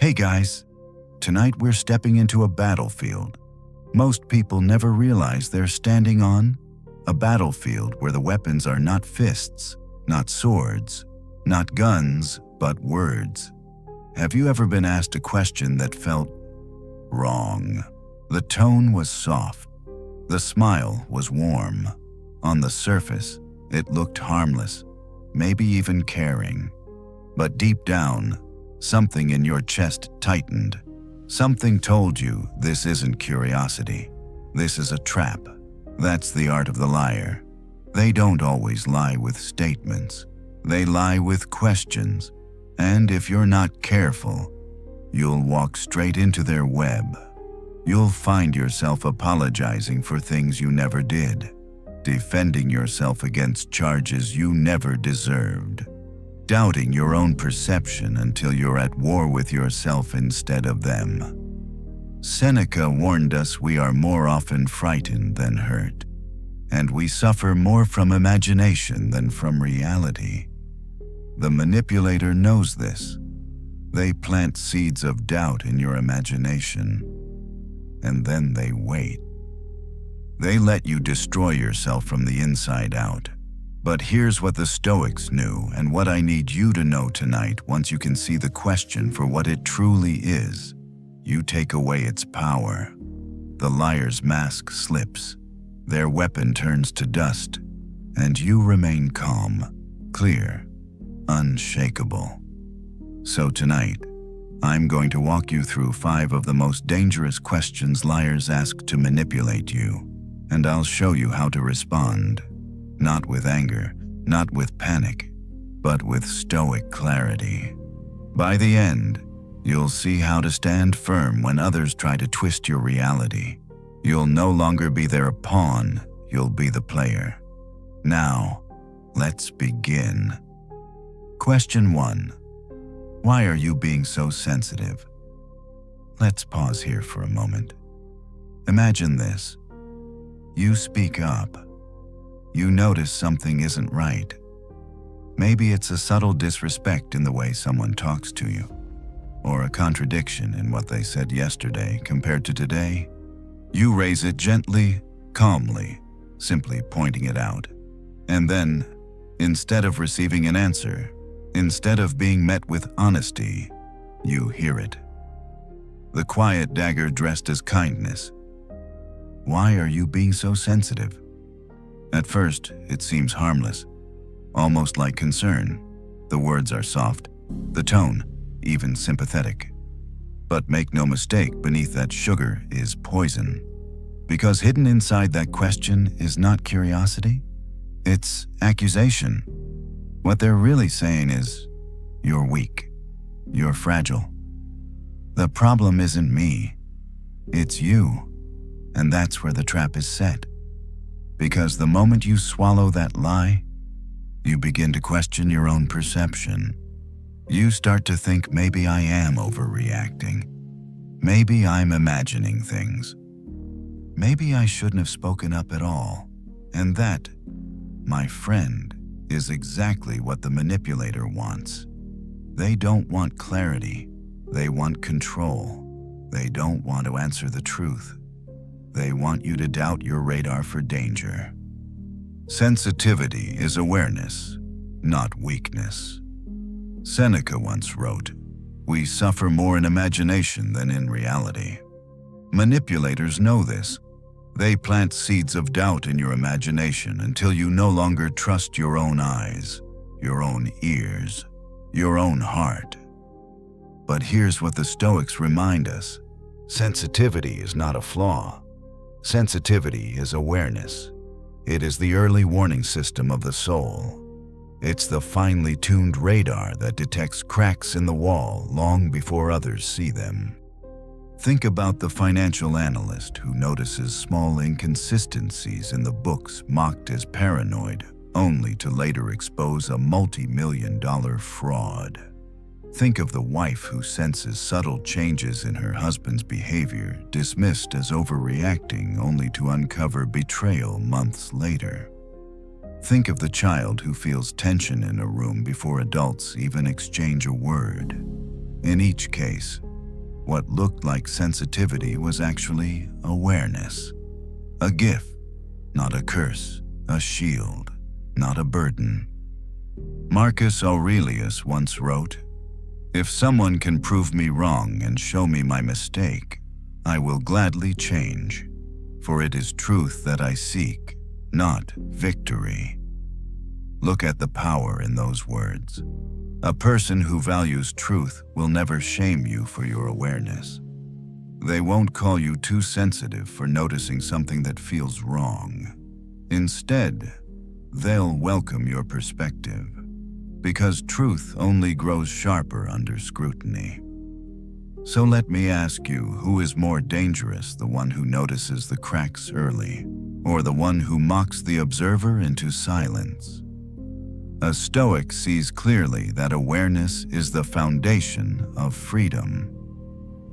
Hey guys, tonight we're stepping into a battlefield. Most people never realize they're standing on a battlefield where the weapons are not fists, not swords, not guns, but words. Have you ever been asked a question that felt wrong? The tone was soft. The smile was warm. On the surface, it looked harmless, maybe even caring. But deep down, something in your chest tightened. Something told you this isn't curiosity. This is a trap. That's the art of the liar. They don't always lie with statements. They lie with questions. And if you're not careful, you'll walk straight into their web. You'll find yourself apologizing for things you never did, defending yourself against charges you never deserved, doubting your own perception until you're at war with yourself instead of them. Seneca warned us we are more often frightened than hurt, and we suffer more from imagination than from reality. The manipulator knows this. They plant seeds of doubt in your imagination, and then they wait. They let you destroy yourself from the inside out. But here's what the Stoics knew, and what I need you to know tonight. Once you can see the question for what it truly is, you take away its power. The liar's mask slips, their weapon turns to dust, and you remain calm, clear, unshakable. So tonight, I'm going to walk you through 5 of the most dangerous questions liars ask to manipulate you, and I'll show you how to respond. Not with anger, not with panic, but with stoic clarity. By the end, you'll see how to stand firm when others try to twist your reality. You'll no longer be their pawn, you'll be the player. Now, let's begin. Question 1. Why are you being so sensitive? Let's pause here for a moment. Imagine this. You speak up. You notice something isn't right. Maybe it's a subtle disrespect in the way someone talks to you, or a contradiction in what they said yesterday compared to today. You raise it gently, calmly, simply pointing it out. And then, instead of receiving an answer, instead of being met with honesty, you hear it. The quiet dagger dressed as kindness. Why are you being so sensitive? At first, it seems harmless, almost like concern. The words are soft, the tone, even sympathetic. But make no mistake, beneath that sugar is poison. Because hidden inside that question is not curiosity, it's accusation. What they're really saying is, you're weak, you're fragile. The problem isn't me, it's you. And that's where the trap is set. Because the moment you swallow that lie, you begin to question your own perception. You start to think, maybe I am overreacting. Maybe I'm imagining things. Maybe I shouldn't have spoken up at all. And that, my friend, is exactly what the manipulator wants. They don't want clarity. They want control. They don't want to answer the truth. They want you to doubt your radar for danger. Sensitivity is awareness, not weakness. Seneca once wrote, "We suffer more in imagination than in reality." Manipulators know this. They plant seeds of doubt in your imagination until you no longer trust your own eyes, your own ears, your own heart. But here's what the Stoics remind us. Sensitivity is not a flaw. Sensitivity is awareness. It is the early warning system of the soul. It's the finely tuned radar that detects cracks in the wall long before others see them. Think about the financial analyst who notices small inconsistencies in the books, mocked as paranoid, only to later expose a multi-million-dollar fraud. Think of the wife who senses subtle changes in her husband's behavior, dismissed as overreacting, only to uncover betrayal months later. Think of the child who feels tension in a room before adults even exchange a word. In each case, What looked like sensitivity was actually awareness. A gift, not a curse. A shield, not a burden. Marcus Aurelius once wrote, "If someone can prove me wrong and show me my mistake, I will gladly change, for it is truth that I seek, not victory." Look at the power in those words. A person who values truth will never shame you for your awareness. They won't call you too sensitive for noticing something that feels wrong. Instead, they'll welcome your perspective, because truth only grows sharper under scrutiny. So let me ask you, who is more dangerous, the one who notices the cracks early, or the one who mocks the observer into silence? A Stoic sees clearly that awareness is the foundation of freedom.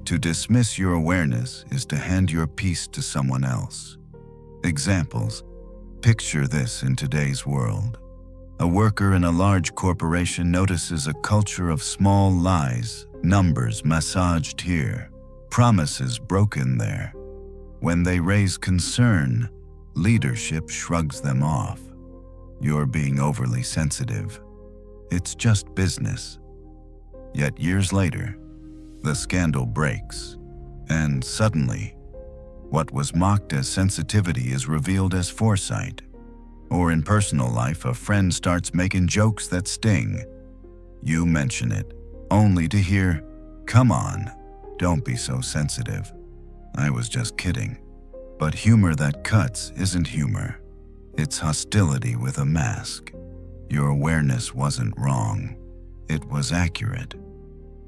To dismiss your awareness is to hand your peace to someone else. Examples. Picture this in today's world. A worker in a large corporation notices a culture of small lies, numbers massaged here, promises broken there. When they raise concern, leadership shrugs them off. You're being overly sensitive. It's just business. Yet years later, the scandal breaks, and suddenly, what was mocked as sensitivity is revealed as foresight. Or in personal life, a friend starts making jokes that sting. You mention it, only to hear, "Come on, don't be so sensitive. I was just kidding." But humor that cuts isn't humor. It's hostility with a mask. Your awareness wasn't wrong. It was accurate.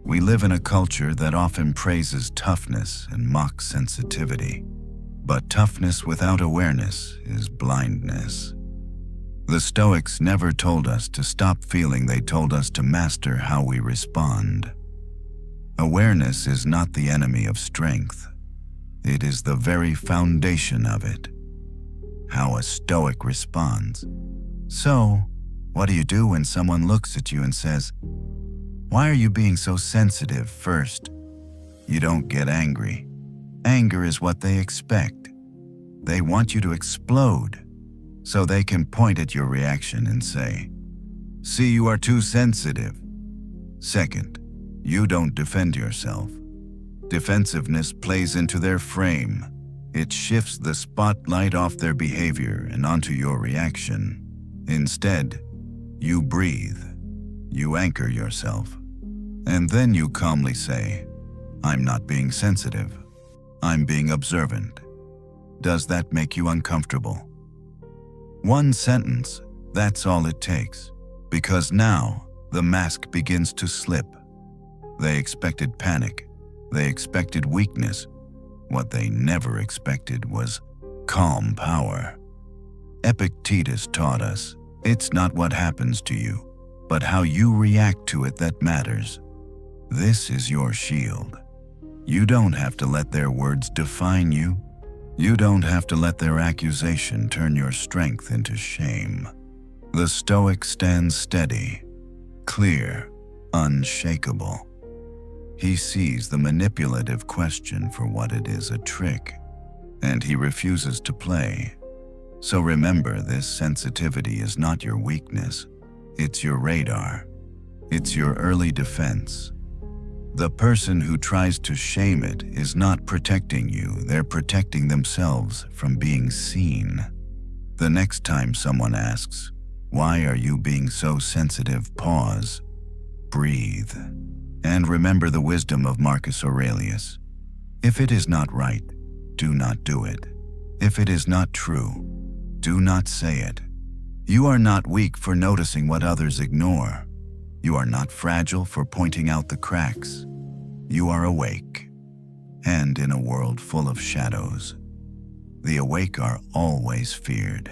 We live in a culture that often praises toughness and mocks sensitivity. But toughness without awareness is blindness. The Stoics never told us to stop feeling, they told us to master how we respond. Awareness is not the enemy of strength. It is the very foundation of it. How a Stoic responds. So, what do you do when someone looks at you and says, "Why are you being so sensitive?" First, you don't get angry. Anger is what they expect. They want you to explode, so they can point at your reaction and say, "See, you are too sensitive." Second, you don't defend yourself. Defensiveness plays into their frame. It shifts the spotlight off their behavior and onto your reaction. Instead, you breathe. You anchor yourself. And then you calmly say, "I'm not being sensitive. I'm being observant." Does that make you uncomfortable? One sentence, that's all it takes. Because now, the mask begins to slip. They expected panic. They expected weakness. What they never expected was calm power. Epictetus taught us, it's not what happens to you, but how you react to it that matters. This is your shield. You don't have to let their words define you. You don't have to let their accusation turn your strength into shame. The Stoic stands steady, clear, unshakable. He sees the manipulative question for what it is, a trick, and he refuses to play. So remember, this sensitivity is not your weakness. It's your radar. It's your early defense. The person who tries to shame it is not protecting you, they're protecting themselves from being seen. The next time someone asks, "Why are you being so sensitive?" pause, breathe, and remember the wisdom of Marcus Aurelius. If it is not right, do not do it. If it is not true, do not say it. You are not weak for noticing what others ignore. You are not fragile for pointing out the cracks. You are awake. And in a world full of shadows, the awake are always feared.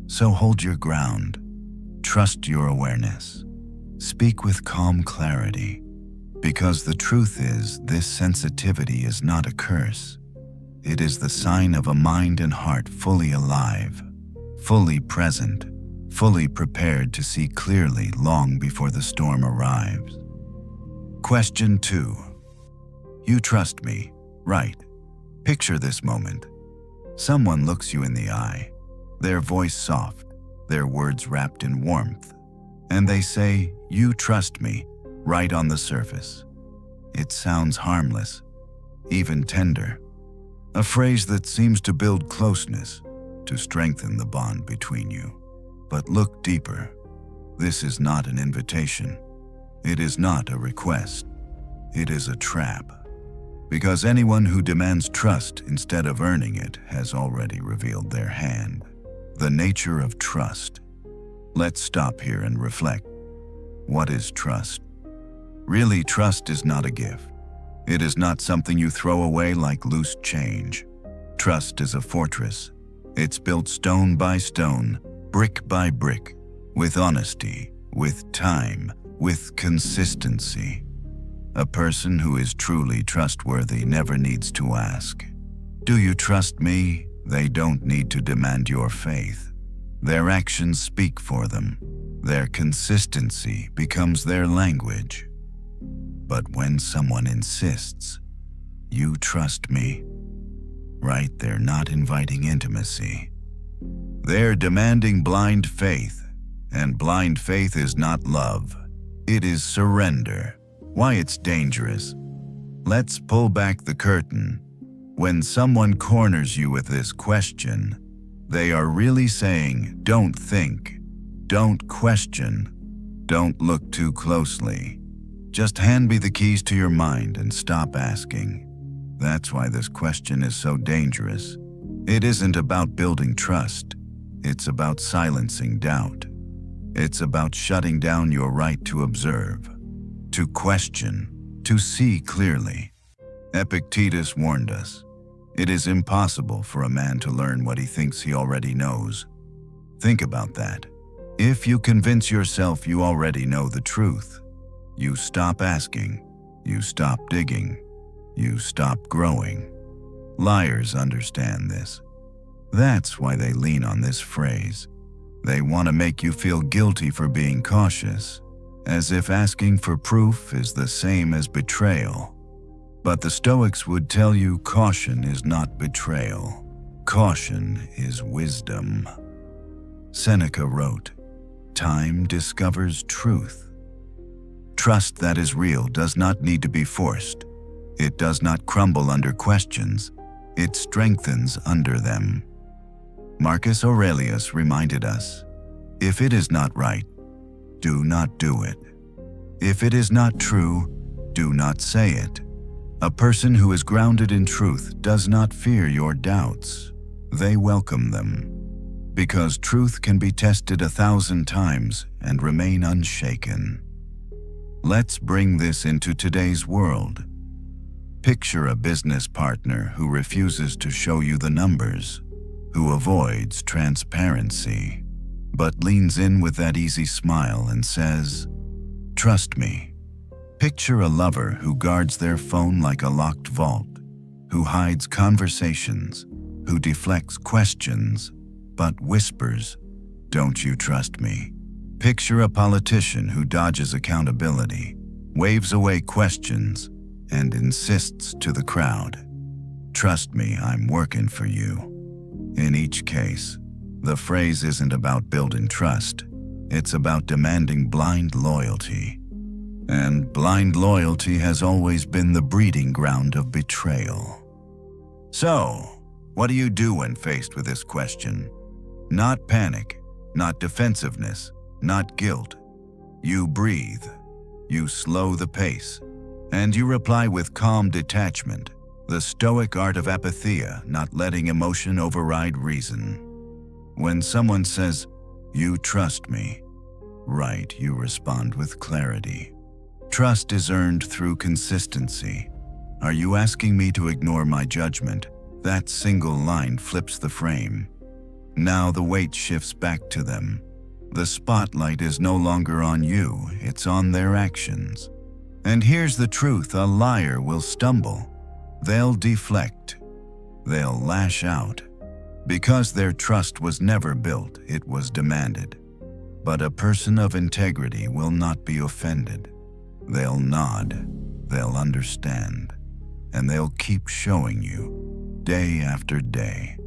So hold your ground. Trust your awareness. Speak with calm clarity. Because the truth is, this sensitivity is not a curse. It is the sign of a mind and heart fully alive, fully present, fully prepared to see clearly long before the storm arrives. Question 2. You trust me, right? Picture this moment. Someone looks you in the eye, their voice soft, their words wrapped in warmth, and they say, "You trust me," right on the surface. It sounds harmless, even tender, a phrase that seems to build closeness, to strengthen the bond between you. But look deeper. This is not an invitation. It is not a request. It is a trap. Because anyone who demands trust instead of earning it has already revealed their hand. The nature of trust. Let's stop here and reflect. What is trust? Really, trust is not a gift. It is not something you throw away like loose change. Trust is a fortress. It's built stone by stone, brick by brick, with honesty, with time, with consistency. A person who is truly trustworthy never needs to ask, "Do you trust me?" They don't need to demand your faith. Their actions speak for them. Their consistency becomes their language. But when someone insists, "You trust me," right, they're not inviting intimacy. They're demanding blind faith, and blind faith is not love. It is surrender. Why it's dangerous? Let's pull back the curtain. When someone corners you with this question, they are really saying, "Don't think, don't question, don't look too closely. Just hand me the keys to your mind and stop asking." That's why this question is so dangerous. It isn't about building trust. It's about silencing doubt. It's about shutting down your right to observe, to question, to see clearly. Epictetus warned us, it is impossible for a man to learn what he thinks he already knows. Think about that. If you convince yourself you already know the truth, you stop asking, you stop digging, you stop growing. Liars understand this. That's why they lean on this phrase. They want to make you feel guilty for being cautious, as if asking for proof is the same as betrayal. But the Stoics would tell you caution is not betrayal. Caution is wisdom. Seneca wrote, "Time discovers truth." Trust that is real does not need to be forced. It does not crumble under questions. It strengthens under them. Marcus Aurelius reminded us, "If it is not right, do not do it. If it is not true, do not say it." A person who is grounded in truth does not fear your doubts. They welcome them. Because truth can be tested 1,000 times and remain unshaken. Let's bring this into today's world. Picture a business partner who refuses to show you the numbers, who avoids transparency, but leans in with that easy smile and says, "Trust me." Picture a lover who guards their phone like a locked vault, who hides conversations, who deflects questions, but whispers, "Don't you trust me?" Picture a politician who dodges accountability, waves away questions, and insists to the crowd, "Trust me, I'm working for you." In each case, the phrase isn't about building trust. It's about demanding blind loyalty. And blind loyalty has always been the breeding ground of betrayal. So, what do you do when faced with this question? Not panic, not defensiveness, not guilt. You breathe, you slow the pace, and you reply with calm detachment, the Stoic art of apatheia, not letting emotion override reason. When someone says, "You trust me," right, you respond with clarity. Trust is earned through consistency. Are you asking me to ignore my judgment? That single line flips the frame. Now the weight shifts back to them. The spotlight is no longer on you, it's on their actions. And here's the truth, a liar will stumble. They'll deflect. They'll lash out. Because their trust was never built, it was demanded. But a person of integrity will not be offended. They'll nod. They'll understand. and they'll keep showing you, day after day,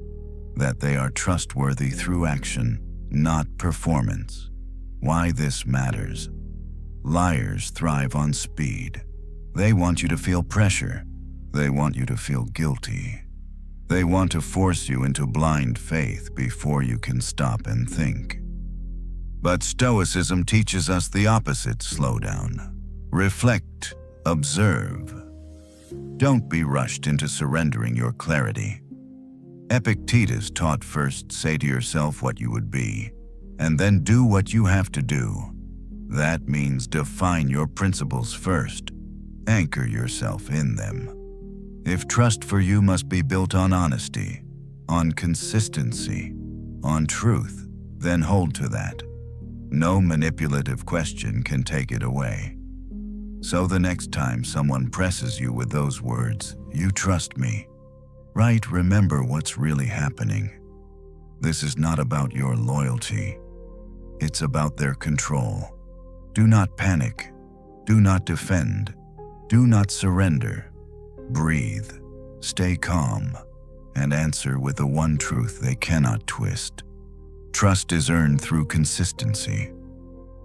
that they are trustworthy through action, not performance. Why this matters. Liars thrive on speed. They want you to feel pressure. They want you to feel guilty. They want to force you into blind faith before you can stop and think. But Stoicism teaches us the opposite. Slow down. Reflect. Observe. Don't be rushed into surrendering your clarity. Epictetus taught first say to yourself what you would be, and then do what you have to do. That means define your principles first. Anchor yourself in them. If trust for you must be built on honesty, on consistency, on truth, then hold to that. No manipulative question can take it away. So the next time someone presses you with those words, "You trust me," right, remember what's really happening. This is not about your loyalty. It's about their control. Do not panic. Do not defend. Do not surrender. Breathe. Stay calm. And answer with the one truth they cannot twist. Trust is earned through consistency.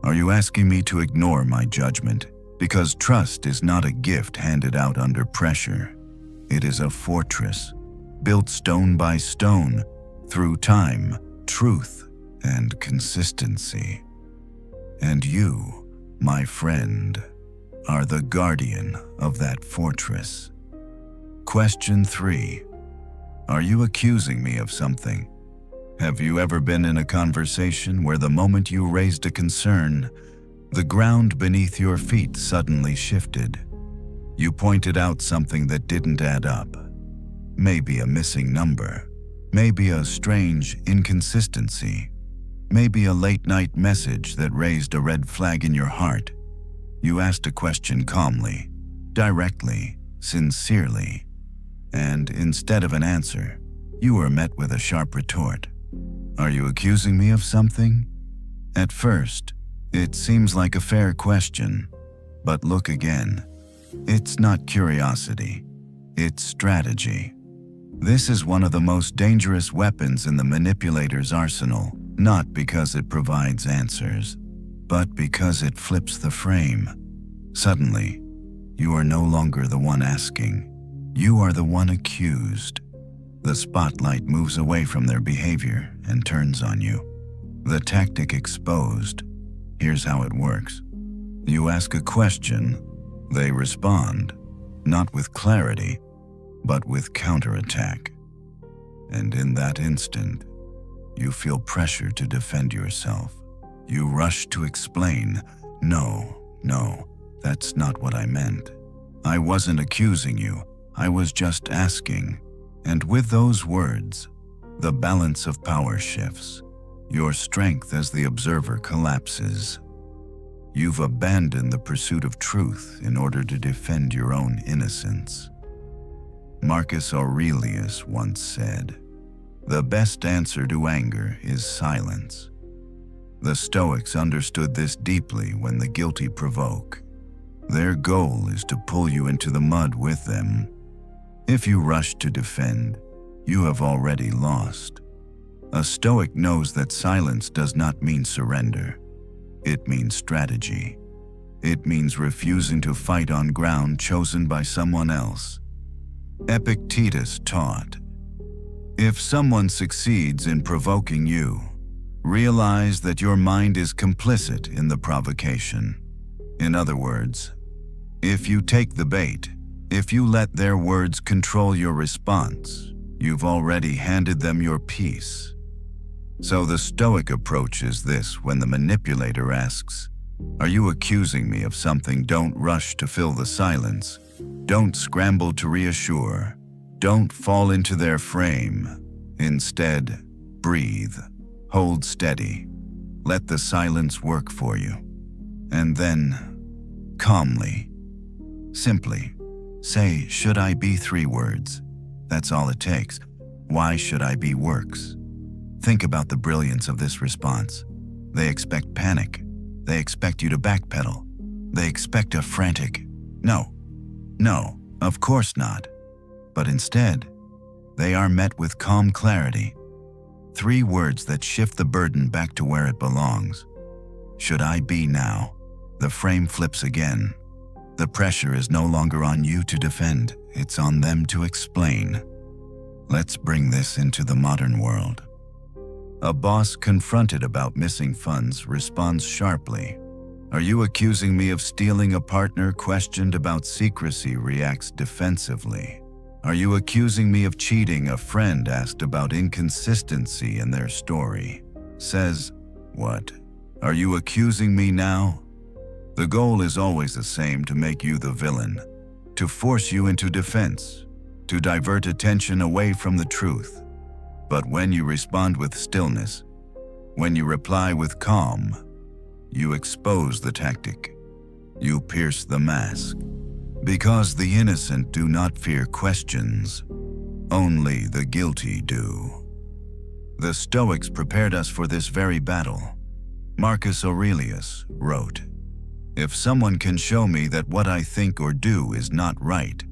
Are you asking me to ignore my judgment? Because trust is not a gift handed out under pressure. It is a fortress, built stone by stone, through time, truth, and consistency. And you, my friend, are the guardian of that fortress. Question 3. Are you accusing me of something? Have you ever been in a conversation where the moment you raised a concern, the ground beneath your feet suddenly shifted? You pointed out something that didn't add up. Maybe a missing number. Maybe a strange inconsistency. Maybe a late-night message that raised a red flag in your heart. You asked a question calmly, directly, sincerely, and instead of an answer, you were met with a sharp retort. Are you accusing me of something? At first, it seems like a fair question, but look again. It's not curiosity, it's strategy. This is one of the most dangerous weapons in the manipulator's arsenal, not because it provides answers, but because it flips the frame. Suddenly, you are no longer the one asking. You are the one accused. The spotlight moves away from their behavior and turns on you. The tactic exposed. Here's how it works. You ask a question, they respond, not with clarity, but with counterattack. And in that instant, you feel pressure to defend yourself. You rush to explain, no, that's not what I meant. I wasn't accusing you, I was just asking. And with those words, the balance of power shifts. Your strength as the observer collapses. You've abandoned the pursuit of truth in order to defend your own innocence. Marcus Aurelius once said, "The best answer to anger is silence." The Stoics understood this deeply when the guilty provoke. Their goal is to pull you into the mud with them. If you rush to defend, you have already lost. A Stoic knows that silence does not mean surrender. It means strategy. It means refusing to fight on ground chosen by someone else. Epictetus taught, if someone succeeds in provoking you, realize that your mind is complicit in the provocation. In other words, if you take the bait, if you let their words control your response, you've already handed them your peace. So the Stoic approach is this: when the manipulator asks, "Are you accusing me of something?" don't rush to fill the silence. Don't scramble to reassure. Don't fall into their frame. Instead, breathe. Hold steady. Let the silence work for you. And then, calmly, simply, say, "Should I be?" 3 words. That's all it takes. Why should I be works. Think about the brilliance of this response. They expect panic. They expect you to backpedal. They expect a frantic, no, of course not. but instead, they are met with calm clarity. 3 words that shift the burden back to where it belongs. Should I be now? The frame flips again. The pressure is no longer on you to defend, it's on them to explain. Let's bring this into the modern world. A boss confronted about missing funds responds sharply. Are you accusing me of stealing? A partner questioned about secrecy reacts defensively. Are you accusing me of cheating? A friend asked about inconsistency in their story says, "What? Are you accusing me now?" The goal is always the same: to make you the villain, to force you into defense, to divert attention away from the truth. But when you respond with stillness, when you reply with calm, you expose the tactic. You pierce the mask. Because the innocent do not fear questions, only the guilty do. The Stoics prepared us for this very battle. Marcus Aurelius wrote, "If someone can show me that what I think or do is not right,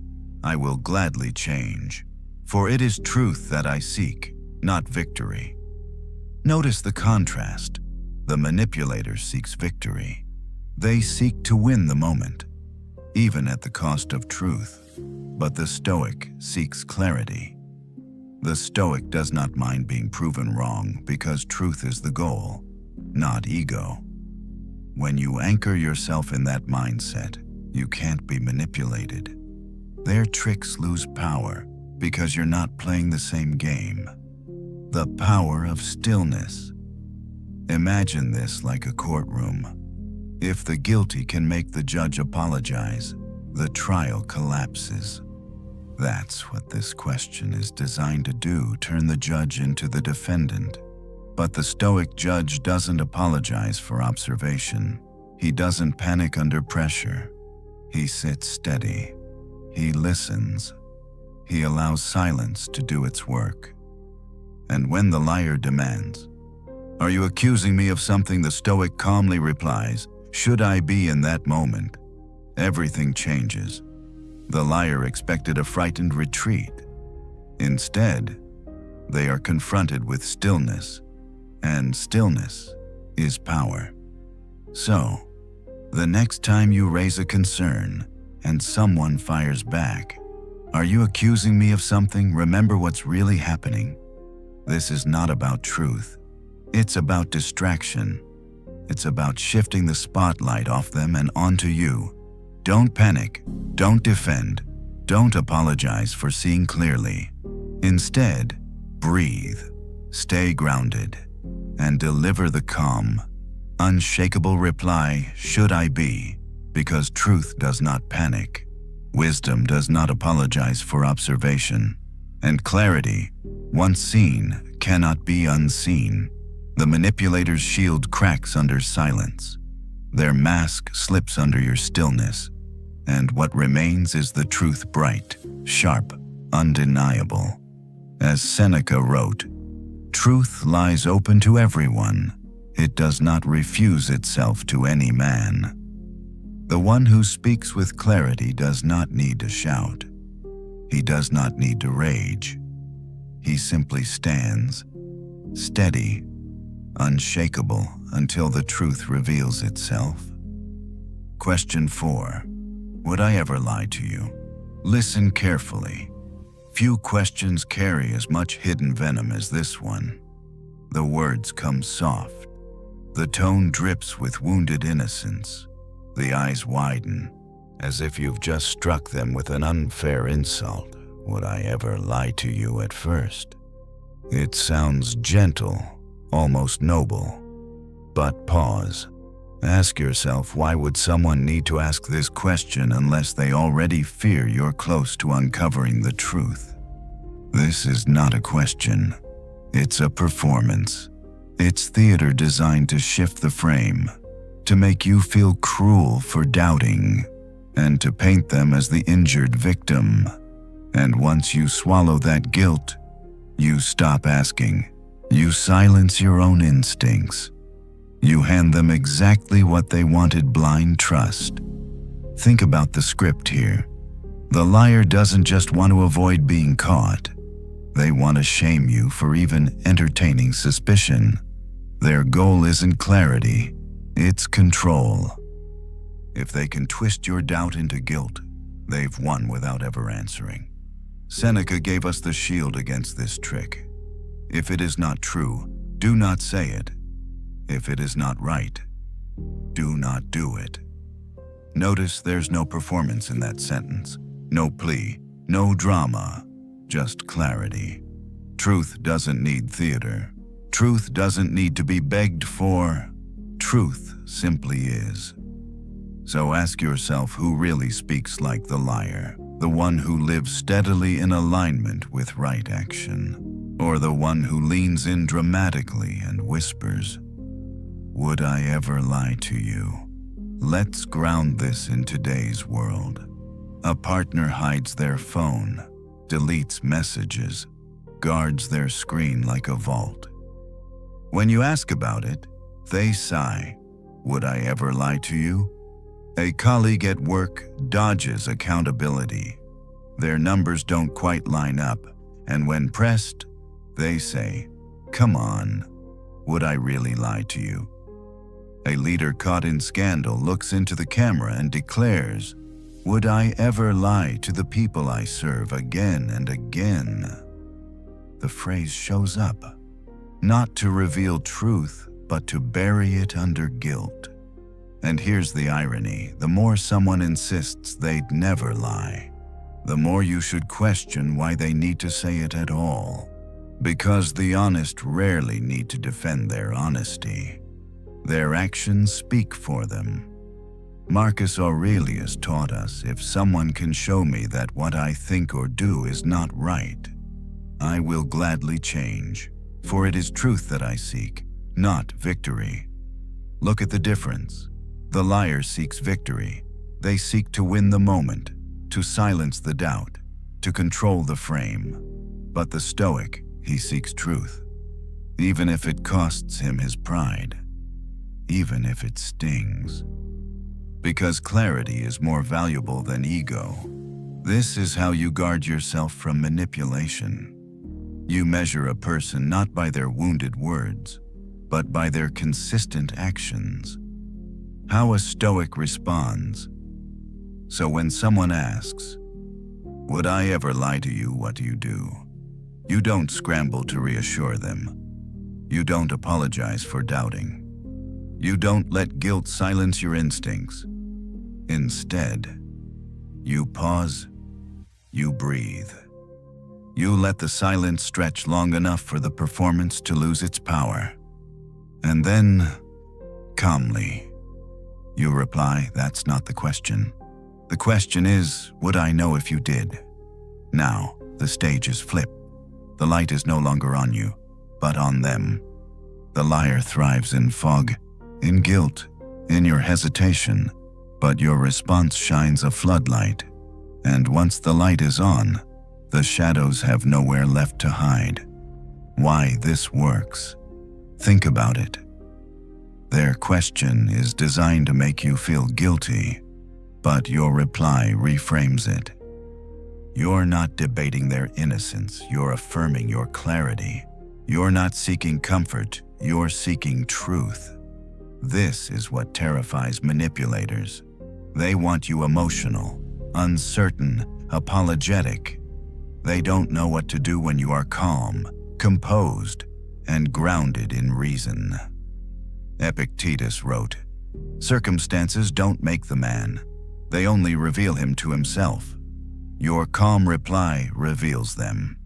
I will gladly change. For it is truth that I seek, not victory." Notice the contrast. The manipulator seeks victory. They seek to win the moment, even at the cost of truth. But the Stoic seeks clarity. The Stoic does not mind being proven wrong because truth is the goal, not ego. When you anchor yourself in that mindset, you can't be manipulated. Their tricks lose power because you're not playing the same game. The power of stillness. Imagine this like a courtroom. If the guilty can make the judge apologize, the trial collapses. That's what this question is designed to do: turn the judge into the defendant. But the Stoic judge doesn't apologize for observation. He doesn't panic under pressure. He sits steady. He listens. He allows silence to do its work. And when the liar demands, "Are you accusing me of something?" the Stoic calmly replies, "Should I be?" In that moment, everything changes. The liar expected a frightened retreat. Instead, they are confronted with stillness, and stillness is power. So, the next time you raise a concern and someone fires back, "Are you accusing me of something?" remember what's really happening. This is not about truth. It's about distraction. It's about shifting the spotlight off them and onto you. Don't panic. Don't defend. Don't apologize for seeing clearly. Instead, breathe, stay grounded, and deliver the calm, unshakable reply, "Should I be?" Because truth does not panic. Wisdom does not apologize for observation. And clarity, once seen, cannot be unseen. The manipulator's shield cracks under silence. Their mask slips under your stillness. And what remains is the truth, bright, sharp, undeniable. As Seneca wrote, "Truth lies open to everyone. It does not refuse itself to any man." The one who speaks with clarity does not need to shout. He does not need to rage. He simply stands, steady, unshakable until the truth reveals itself. Question 4. Would I ever lie to you? Listen carefully. Few questions carry as much hidden venom as this one. The words come soft. The tone drips with wounded innocence. The eyes widen, as if you've just struck them with an unfair insult. Would I ever lie to you? At first, it sounds gentle, almost noble. But pause. Ask yourself, why would someone need to ask this question unless they already fear you're close to uncovering the truth? This is not a question. It's a performance. It's theater designed to shift the frame, to make you feel cruel for doubting, and to paint them as the injured victim. And once you swallow that guilt, you stop asking. You silence your own instincts. You hand them exactly what they wanted: blind trust. Think about the script here. The liar doesn't just want to avoid being caught. They want to shame you for even entertaining suspicion. Their goal isn't clarity, it's control. If they can twist your doubt into guilt, they've won without ever answering. Seneca gave us the shield against this trick. If it is not true, do not say it. If it is not right, do not do it. Notice there's no performance in that sentence, no plea, no drama, just clarity. Truth doesn't need theater. Truth doesn't need to be begged for. Truth simply is. So ask yourself who really speaks like the liar, the one who lives steadily in alignment with right action, or the one who leans in dramatically and whispers, "Would I ever lie to you?" Let's ground this in today's world. A partner hides their phone, deletes messages, guards their screen like a vault. When you ask about it, they sigh, "Would I ever lie to you?" A colleague at work dodges accountability. Their numbers don't quite line up, and when pressed, they say, "Come on, would I really lie to you?" A leader caught in scandal looks into the camera and declares, "Would I ever lie to the people I serve again and again?" The phrase shows up, not to reveal truth, but to bury it under guilt. And here's the irony: the more someone insists they'd never lie, the more you should question why they need to say it at all. Because the honest rarely need to defend their honesty. Their actions speak for them. Marcus Aurelius taught us, if someone can show me that what I think or do is not right, I will gladly change, for it is truth that I seek, not victory. Look at the difference. The liar seeks victory. They seek to win the moment, to silence the doubt, to control the frame. But the Stoic, he seeks truth, even if it costs him his pride, even if it stings. Because clarity is more valuable than ego. This is how you guard yourself from manipulation. You measure a person not by their wounded words, but by their consistent actions. How a Stoic responds. So when someone asks, "Would I ever lie to you? What do you do?" You don't scramble to reassure them. You don't apologize for doubting. You don't let guilt silence your instincts. Instead, you pause, you breathe. You let the silence stretch long enough for the performance to lose its power. And then, calmly, you reply, "That's not the question. The question is, would I know if you did?" Now, the stage is flipped. The light is no longer on you, but on them. The liar thrives in fog, in guilt, in your hesitation, but your response shines a floodlight. And once the light is on, the shadows have nowhere left to hide. Why this works? Think about it. Their question is designed to make you feel guilty, but your reply reframes it. You're not debating their innocence, you're affirming your clarity. You're not seeking comfort, you're seeking truth. This is what terrifies manipulators. They want you emotional, uncertain, apologetic. They don't know what to do when you are calm, composed, and grounded in reason. Epictetus wrote, "Circumstances don't make the man. They only reveal him to himself. Your calm reply reveals them.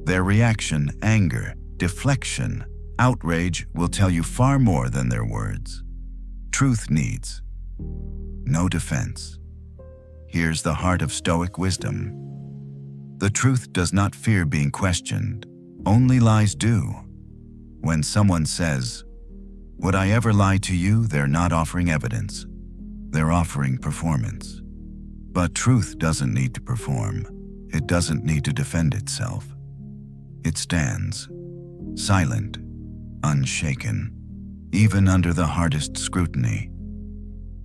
Their reaction, anger, deflection, outrage will tell you far more than their words. Truth needs no defense. Here's the heart of Stoic wisdom. The truth does not fear being questioned, only lies do. When someone says, "Would I ever lie to you?" they're not offering evidence. They're offering performance. But truth doesn't need to perform. It doesn't need to defend itself. It stands, silent, unshaken, even under the hardest scrutiny.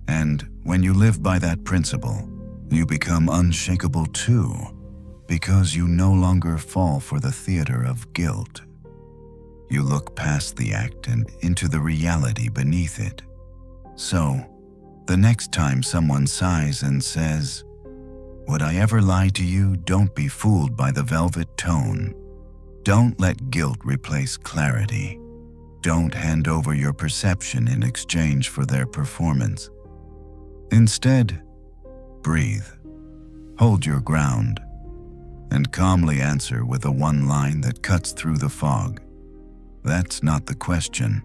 And when you live by that principle, You become unshakable too, because you no longer fall for the theater of guilt. You look past the act and into the reality beneath it. So, the next time someone sighs and says, "Would I ever lie to you?" don't be fooled by the velvet tone. Don't let guilt replace clarity. Don't hand over your perception in exchange for their performance. Instead, breathe, hold your ground, and calmly answer with a one line that cuts through the fog. That's not the question.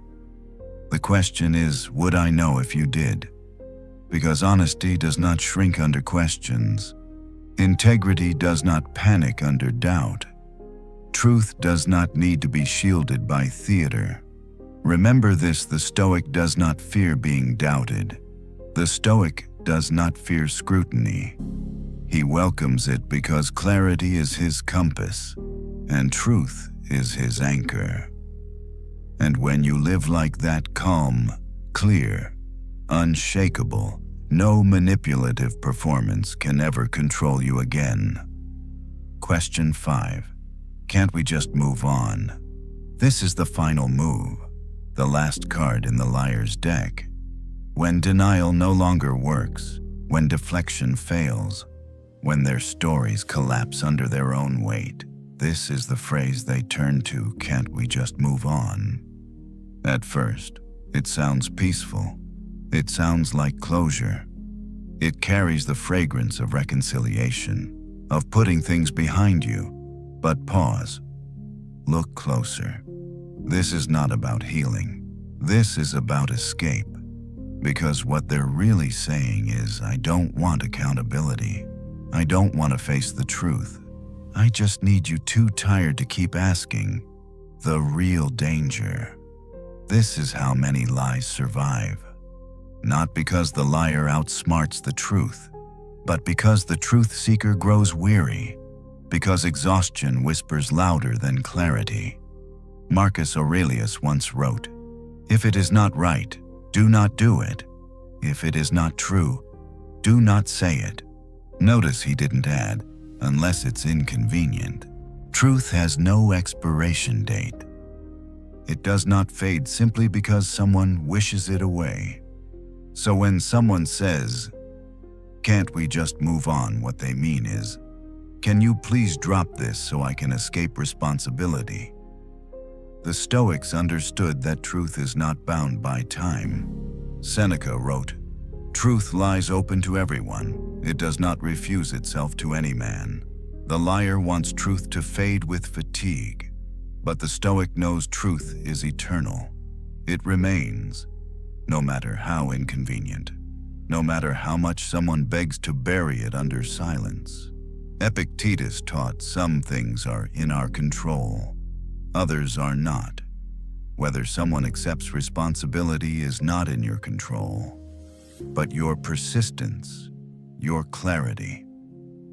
The question is, would I know if you did? Because honesty does not shrink under questions. Integrity does not panic under doubt. Truth does not need to be shielded by theater. Remember this: the Stoic does not fear being doubted. The Stoic does not fear scrutiny. He welcomes it because clarity is his compass, and truth is his anchor. And when you live like that, calm, clear, unshakable, no manipulative performance can ever control you again. Question 5. Can't we just move on? This is the final move, the last card in the liar's deck. When denial no longer works, when deflection fails, when their stories collapse under their own weight, this is the phrase they turn to: can't we just move on? At first, it sounds peaceful. It sounds like closure. It carries the fragrance of reconciliation, of putting things behind you. But pause. Look closer. This is not about healing. This is about escape. Because what they're really saying is, I don't want accountability. I don't want to face the truth. I just need you too tired to keep asking. The real danger. This is how many lies survive. Not because the liar outsmarts the truth, but because the truth seeker grows weary, because exhaustion whispers louder than clarity. Marcus Aurelius once wrote, "If it is not right, do not do it. If it is not true, do not say it." Notice he didn't add, "unless it's inconvenient." Truth has no expiration date. It does not fade simply because someone wishes it away. So when someone says, "Can't we just move on?" what they mean is, "Can you please drop this so I can escape responsibility?" The Stoics understood that truth is not bound by time. Seneca wrote, "Truth lies open to everyone. It does not refuse itself to any man." The liar wants truth to fade with fatigue. But the Stoic knows truth is eternal. It remains, no matter how inconvenient, no matter how much someone begs to bury it under silence. Epictetus taught some things are in our control, others are not. Whether someone accepts responsibility is not in your control, but your persistence, your clarity,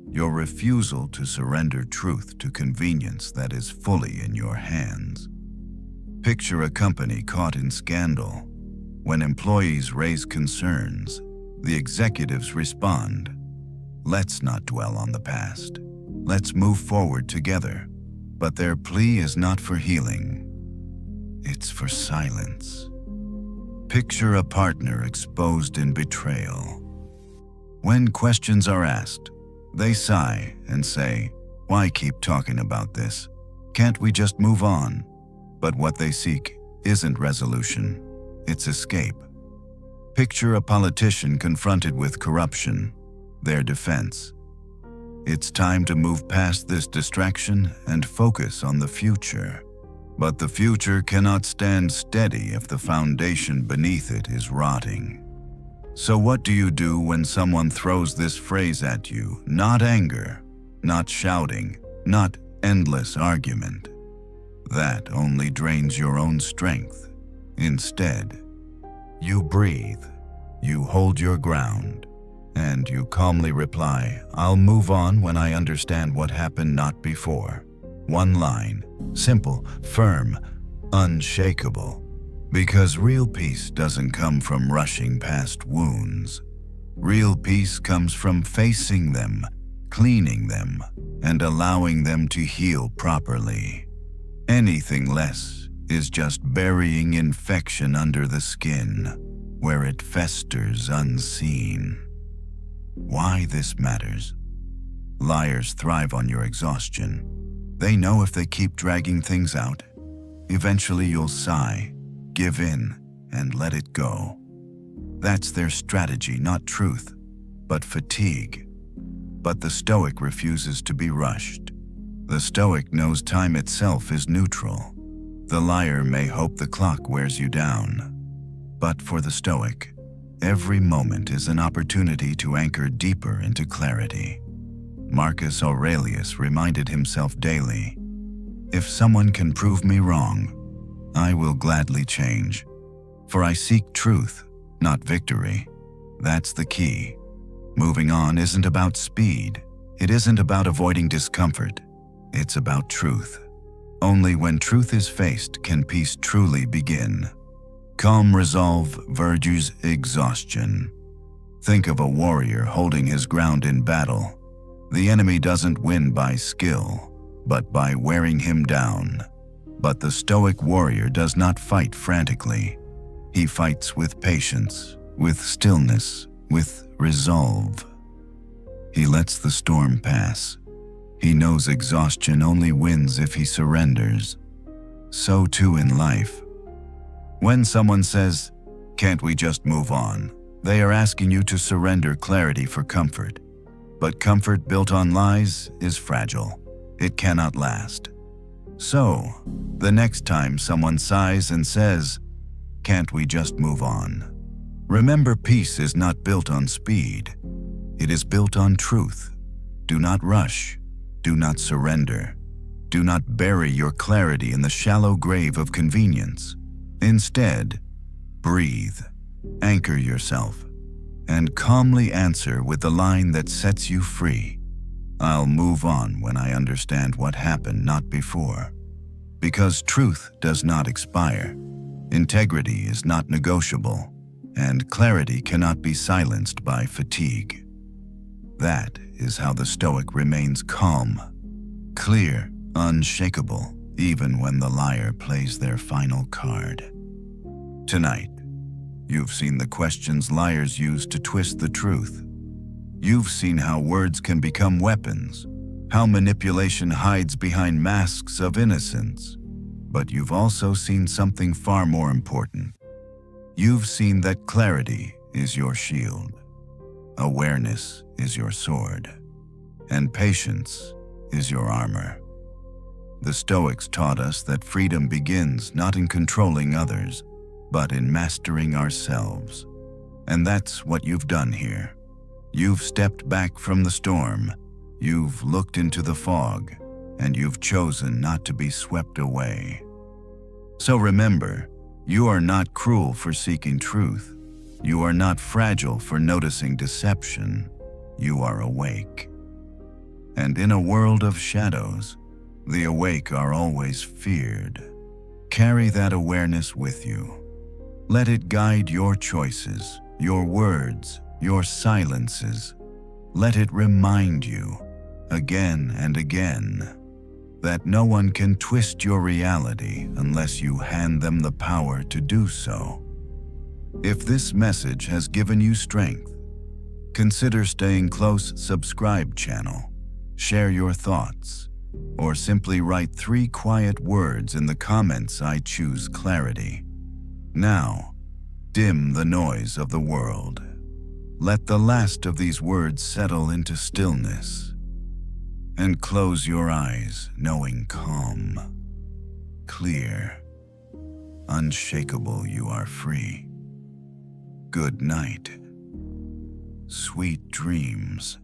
your refusal to surrender truth to convenience that is fully in your hands. Picture a company caught in scandal. When employees raise concerns, the executives respond, "Let's not dwell on the past. Let's move forward together." But their plea is not for healing. It's for silence. Picture a partner exposed in betrayal. When questions are asked, they sigh and say, "Why keep talking about this? Can't we just move on?" But what they seek isn't resolution, it's escape. Picture a politician confronted with corruption, their defense. It's time to move past this distraction and focus on the future. But the future cannot stand steady if the foundation beneath it is rotting. So what do you do when someone throws this phrase at you? Not anger, not shouting, not endless argument. That only drains your own strength. Instead, you breathe, you hold your ground, and you calmly reply, "I'll move on when I understand what happened, not before." One line, simple, firm, unshakable. Because real peace doesn't come from rushing past wounds. Real peace comes from facing them, cleaning them, and allowing them to heal properly. Anything less is just burying infection under the skin, where it festers unseen. Why this matters? Liars thrive on your exhaustion. They know if they keep dragging things out, eventually you'll sigh, give in, and let it go. That's their strategy, not truth, but fatigue. But the Stoic refuses to be rushed. The Stoic knows time itself is neutral. The liar may hope the clock wears you down. But for the Stoic, every moment is an opportunity to anchor deeper into clarity. Marcus Aurelius reminded himself daily, "If someone can prove me wrong, I will gladly change. For I seek truth, not victory." That's the key. Moving on isn't about speed. It isn't about avoiding discomfort. It's about truth. Only when truth is faced can peace truly begin. Calm resolve versus exhaustion. Think of a warrior holding his ground in battle. The enemy doesn't win by skill, but by wearing him down. But the Stoic warrior does not fight frantically. He fights with patience, with stillness, with resolve. He lets the storm pass. He knows exhaustion only wins if he surrenders. So too in life. When someone says, "Can't we just move on?" they are asking you to surrender clarity for comfort. But comfort built on lies is fragile. It cannot last. So, the next time someone sighs and says, "Can't we just move on?" remember, peace is not built on speed. It is built on truth. Do not rush. Do not surrender. Do not bury your clarity in the shallow grave of convenience. Instead, breathe, anchor yourself, and calmly answer with the line that sets you free. "I'll move on when I understand what happened, not before." Because truth does not expire, integrity is not negotiable, and clarity cannot be silenced by fatigue. That is how the Stoic remains calm, clear, unshakable, even when the liar plays their final card. Tonight, you've seen the questions liars use to twist the truth. You've seen how words can become weapons, how manipulation hides behind masks of innocence. But you've also seen something far more important. You've seen that clarity is your shield, awareness is your sword, and patience is your armor. The Stoics taught us that freedom begins not in controlling others, but in mastering ourselves. And that's what you've done here. You've stepped back from the storm, you've looked into the fog, and you've chosen not to be swept away. So remember, you are not cruel for seeking truth. You are not fragile for noticing deception. You are awake. And in a world of shadows, the awake are always feared. Carry that awareness with you. Let it guide your choices, your words, your silences. Let it remind you, again and again, that no one can twist your reality unless you hand them the power to do so. If this message has given you strength, consider staying close, subscribe channel, share your thoughts, or simply write 3 quiet words in the comments. I choose clarity. Now, dim the noise of the world. Let the last of these words settle into stillness. And close your eyes, knowing calm, clear, unshakable, you are free. Good night. Sweet dreams.